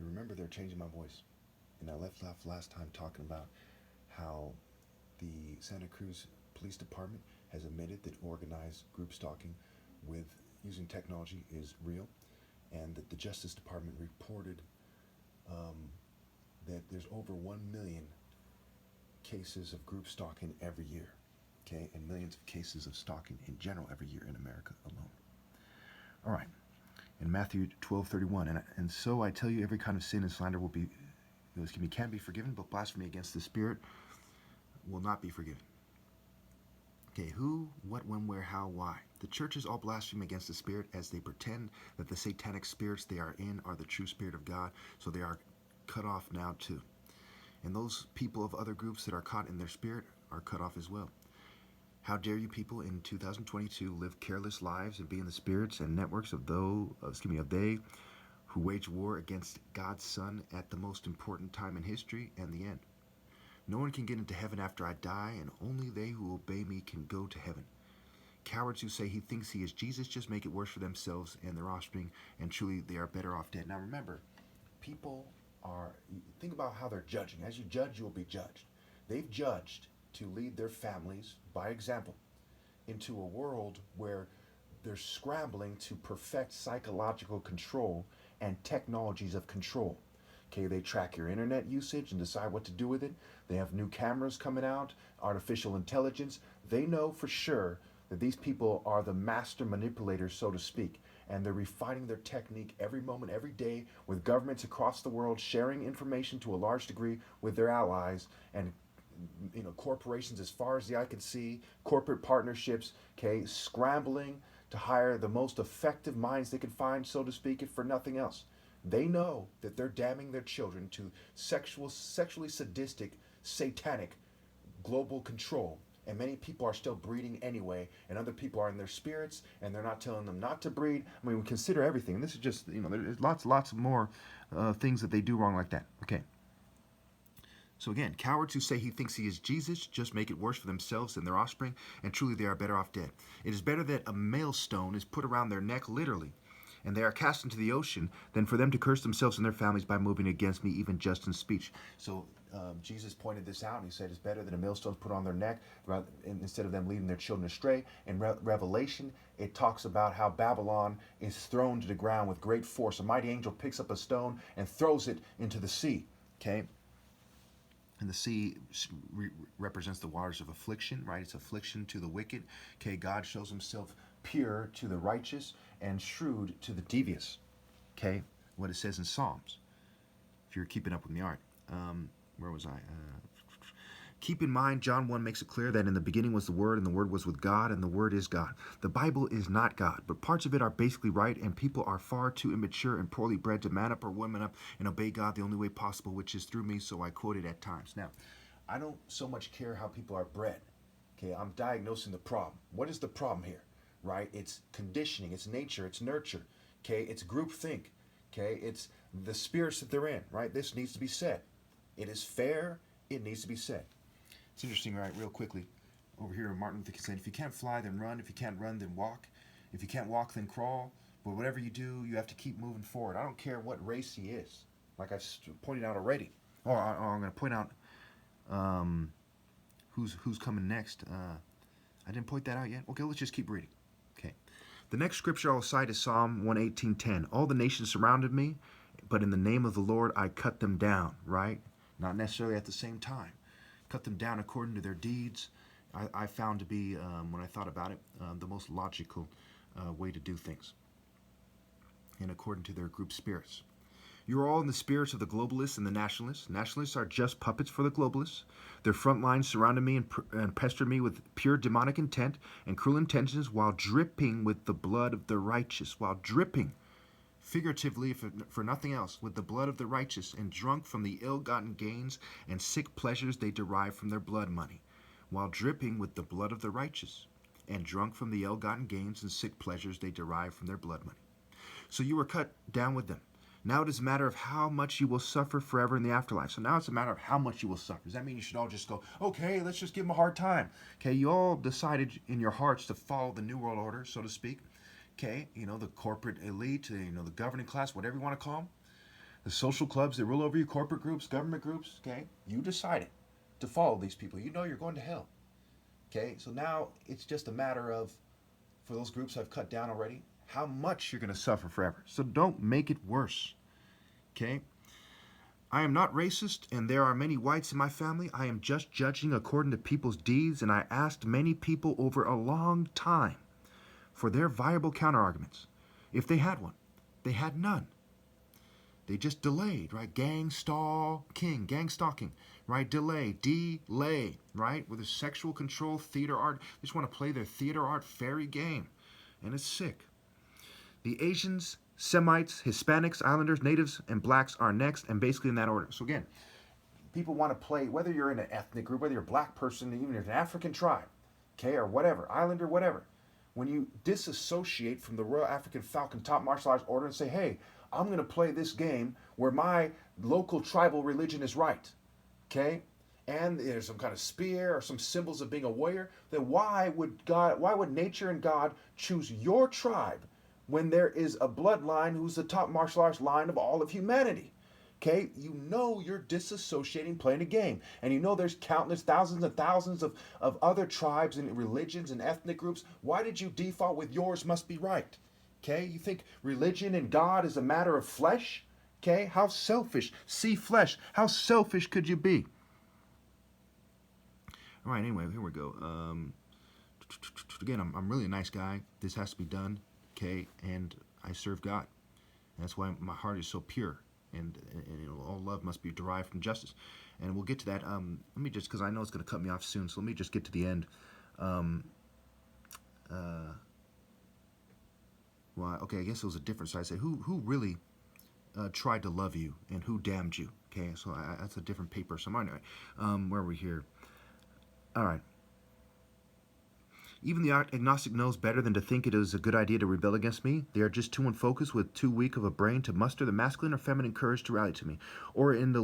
You remember they're changing my voice. And I left off last time talking about how the Santa Cruz Police Department has admitted that organized group stalking with using technology is real, and that the Justice Department reported um, that there's over 1 million cases of group stalking every year, okay, and millions of cases of stalking in general every year in America alone. All right, in Matthew 12:31, and so I tell you, every kind of sin and slander will be, can be forgiven, but blasphemy against the Spirit will not be forgiven. Okay, who, what, when, where, how, why? The churches all blaspheme against the Spirit as they pretend that the satanic spirits they are in are the true Spirit of God, so they are cut off now too. And those people of other groups that are caught in their spirit are cut off as well. How dare you people in 2022 live careless lives and be in the spirits and networks of they who wage war against God's Son at the most important time in history and the end. No one can get into heaven after I die, and only they who obey me can go to heaven. Cowards who say he thinks he is Jesus just make it worse for themselves and their offspring, and truly they are better off dead. Now remember, people are, think about how they're judging. As you judge, you will be judged. They've judged to lead their families by example into a world where they're scrambling to perfect psychological control and technologies of control. Okay, they track your internet usage and decide what to do with it. They have new cameras coming out, artificial intelligence. They know for sure that these people are the master manipulators, so to speak, and they're refining their technique every moment, every day, with governments across the world sharing information to a large degree with their allies, and corporations as far as the eye can see, corporate partnerships, okay, scrambling to hire the most effective minds they can find, so to speak, if for nothing else. They know that they're damning their children to sexually sadistic, satanic global control. And many people are still breeding anyway, and other people are in their spirits, and they're not telling them not to breed. I mean, we consider everything. And this is just, there's lots more things that they do wrong like that. Okay. So again, cowards who say he thinks he is Jesus just make it worse for themselves and their offspring, and truly they are better off dead. It is better that a millstone is put around their neck literally, and they are cast into the ocean, than for them to curse themselves and their families by moving against me, even just in speech. So Jesus pointed this out, and he said it's better that a millstone is put on their neck instead of them leading their children astray. In Revelation, it talks about how Babylon is thrown to the ground with great force. A mighty angel picks up a stone and throws it into the sea. Okay? And the sea represents the waters of affliction, right? It's affliction to the wicked. Okay, God shows himself pure to the righteous and shrewd to the devious. Okay, what it says in Psalms, if you're keeping up with me. All right, where was I? Keep in mind, John 1 makes it clear that in the beginning was the Word, and the Word was with God, and the Word is God. The Bible is not God, but parts of it are basically right, and people are far too immature and poorly bred to man up or woman up and obey God the only way possible, which is through me, so I quote it at times. Now, I don't so much care how people are bred. Okay, I'm diagnosing the problem. What is the problem here? Right? It's conditioning, it's nature, it's nurture. Okay, it's groupthink. Okay, it's the spirits that they're in, right? This needs to be said. It is fair, it needs to be said. It's interesting, right? Real quickly, over here, Martin Luther King said, if you can't fly, then run. If you can't run, then walk. If you can't walk, then crawl. But whatever you do, you have to keep moving forward. I don't care what race he is, like I've pointed out already. Or I'm going to point out who's coming next. I didn't point that out yet. Okay, let's just keep reading. Okay. The next scripture I'll cite is Psalm 118:10. All the nations surrounded me, but in the name of the Lord I cut them down, right? Not necessarily at the same time. Cut them down according to their deeds. I found to be, when I thought about it, the most logical way to do things, and according to their group spirits. You are all in the spirits of the globalists and the nationalists. Nationalists are just puppets for the globalists. Their front lines surrounded me and pestered me with pure demonic intent and cruel intentions, while dripping with the blood of the righteous, while dripping, figuratively, for nothing else, with the blood of the righteous, and drunk from the ill-gotten gains and sick pleasures they derive from their blood money, while dripping with the blood of the righteous, and drunk from the ill-gotten gains and sick pleasures they derive from their blood money. So you were cut down with them. Now it is a matter of how much you will suffer forever in the afterlife. So now it's a matter of how much you will suffer. Does that mean you should all just go, okay, let's just give them a hard time? Okay, you all decided in your hearts to follow the New World Order, so to speak. Okay, the corporate elite, the governing class, whatever you want to call them. the social clubs that rule over you, corporate groups, government groups, okay? You decided to follow these people. You know you're going to hell, okay? So now it's just a matter of, for those groups I've cut down already, how much you're going to suffer forever. So don't make it worse, okay? I am not racist, and there are many whites in my family. I am just judging according to people's deeds, and I asked many people over a long time for their viable counterarguments. If they had one, they had none. They just delayed, right? Gang stalking, right? Delay, right? With a sexual control theater art. They just want to play their theater art fairy game, and it's sick. The Asians, Semites, Hispanics, Islanders, Natives, and Blacks are next, and basically in that order. So again, people want to play, whether you're in an ethnic group, whether you're a black person, even if you're an African tribe, okay, or whatever, Islander, whatever. When you disassociate from the Royal African Falcon top martial arts order and say, hey, I'm going to play this game where my local tribal religion is right, okay, and there's some kind of spear or some symbols of being a warrior, then why would nature and God choose your tribe when there is a bloodline who's the top martial arts line of all of humanity? Okay, you know you're disassociating playing a game. And you know there's countless thousands and thousands of other tribes and religions and ethnic groups. Why did you default with yours must be right? Okay, you think religion and God is a matter of flesh? Okay, how selfish. See flesh. How selfish could you be? All right, anyway, here we go. Again, I'm really a nice guy. This has to be done, okay, and I serve God. That's why my heart is so pure. And you know, all love must be derived from justice, and we'll get to that. Let me just, because I know it's going to cut me off soon, so let me just get to the end. Well, okay, I guess it was a different side. I say, who really tried to love you, and who damned you? Okay, so that's a different paper. So anyway, where are we here? All right. Even the agnostic knows better than to think it is a good idea to rebel against me. They are just too unfocused with too weak of a brain to muster the masculine or feminine courage to rally to me. Or in the